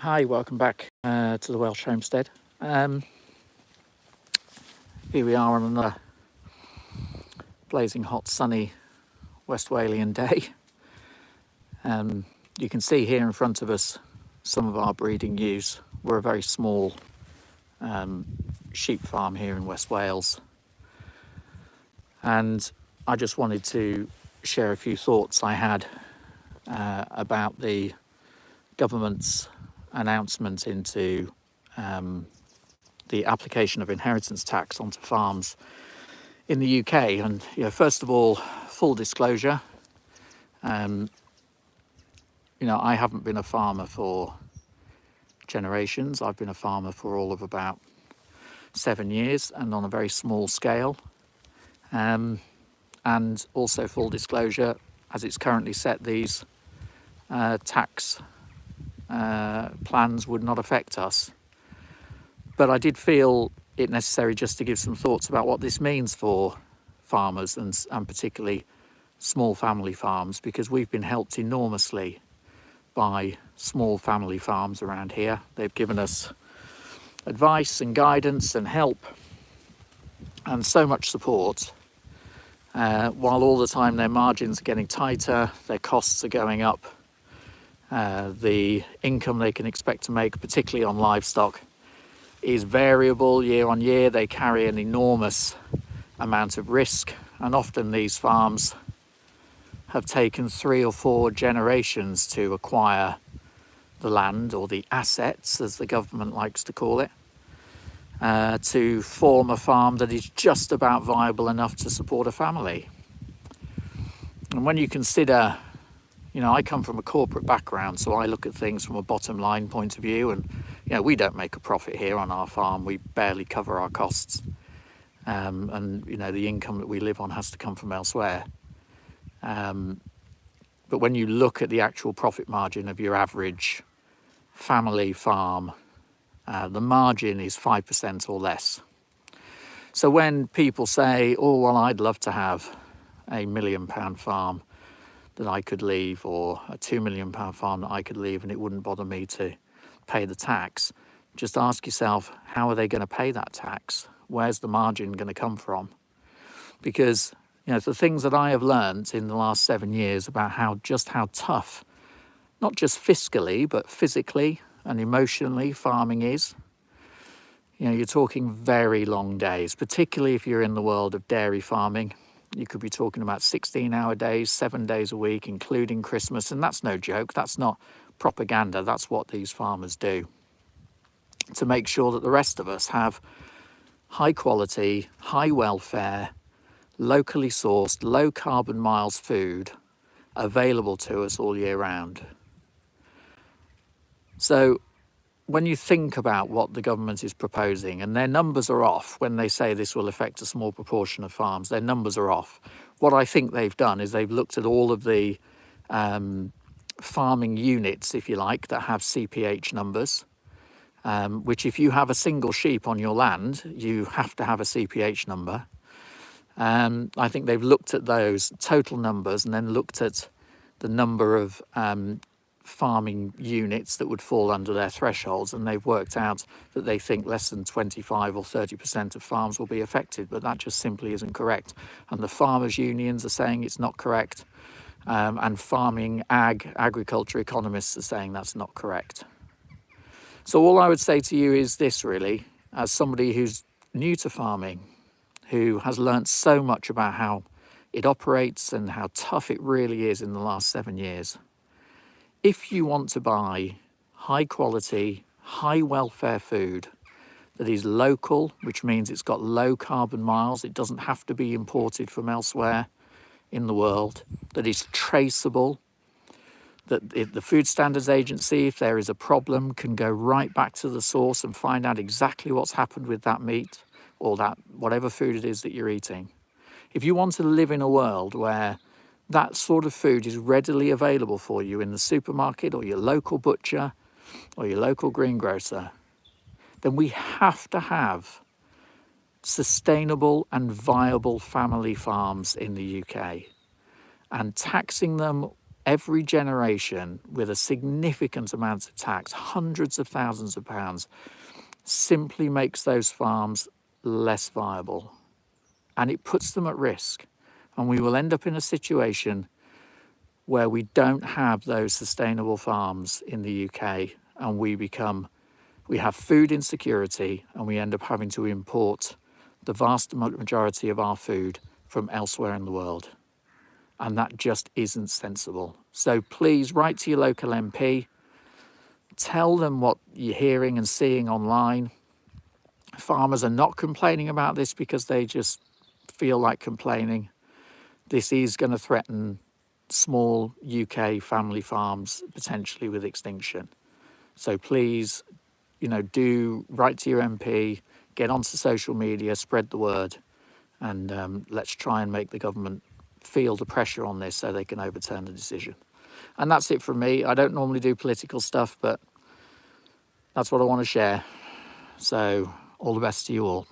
Hi, welcome back to the Welsh Homestead. Here we are on another blazing hot, sunny West Walian day. You can see here in front of us some of our breeding ewes. We're a very small sheep farm here in West Wales. And I just wanted to share a few thoughts I had about the government's announcement into the application of inheritance tax onto farms in the UK. And first of all, full disclosure, I haven't been a farmer for generations. I've been a farmer for all of about 7 years and on a very small scale. And also full disclosure, as it's currently set, these tax plans would not affect us. But I did feel it necessary just to give some thoughts about what this means for farmers and particularly small family farms, because we've been helped enormously by small family farms around here. They've given us advice and guidance and help and so much support, while all the time their margins are getting tighter, their costs are going up. The income they can expect to make, particularly on livestock, is variable year on year. They carry an enormous amount of risk, and often these farms have taken 3 or 4 generations to acquire the land, or the assets as the government likes to call it, to form a farm that is just about viable enough to support a family. And when you consider, I come from a corporate background, so I look at things from a bottom line point of view, and we don't make a profit here on our farm. We barely cover our costs, and the income that we live on has to come from elsewhere. But when you look at the actual profit margin of your average family farm, the margin is 5% or less. So when people say, oh, well, I'd love to have a £1 million farm that I could leave, or a £2 million farm that I could leave and it wouldn't bother me to pay the tax, just ask yourself, how are they going to pay that tax? Where's the margin going to come from? Because the things that I have learned in the last 7 years about how tough, not just fiscally, but physically and emotionally farming is. You're talking very long days, particularly if you're in the world of dairy farming. You could be talking about 16-hour days, 7 days a week, including Christmas. And that's no joke. That's not propaganda. That's what these farmers do to make sure that the rest of us have high quality, high welfare, locally sourced, low carbon miles food available to us all year round. So when you think about what the government is proposing, and their numbers are off when they say this will affect a small proportion of farms, their numbers are off. What I think they've done is they've looked at all of the farming units, if you like, that have CPH numbers, which if you have a single sheep on your land, you have to have a CPH number. I think they've looked at those total numbers and then looked at the number of farming units that would fall under their thresholds, and they've worked out that they think less than 25 or 30% of farms will be affected, but that just simply isn't correct. And the farmers' unions are saying it's not correct, and agriculture economists are saying that's not correct. So all I would say to you is this, really, as somebody who's new to farming, who has learnt so much about how it operates and how tough it really is in the last 7 years. If you want to buy high quality, high welfare food that is local, which means it's got low carbon miles, it doesn't have to be imported from elsewhere in the world, that is traceable, that the Food Standards Agency, if there is a problem, can go right back to the source and find out exactly what's happened with that meat or that whatever food it is that you're eating. If you want to live in a world where that sort of food is readily available for you in the supermarket or your local butcher or your local greengrocer, then we have to have sustainable and viable family farms in the UK. And taxing them every generation with a significant amount of tax, hundreds of thousands of pounds, simply makes those farms less viable, and it puts them at risk. And we will end up in a situation where we don't have those sustainable farms in the UK, and we have food insecurity, and we end up having to import the vast majority of our food from elsewhere in the world. And that just isn't sensible. So please write to your local MP, tell them what you're hearing and seeing online. Farmers are not complaining about this because they just feel like complaining. This is going to threaten small UK family farms potentially with extinction. So please, do write to your MP, get onto social media, spread the word, and let's try and make the government feel the pressure on this so they can overturn the decision. And that's it from me. I don't normally do political stuff, but that's what I want to share. So all the best to you all.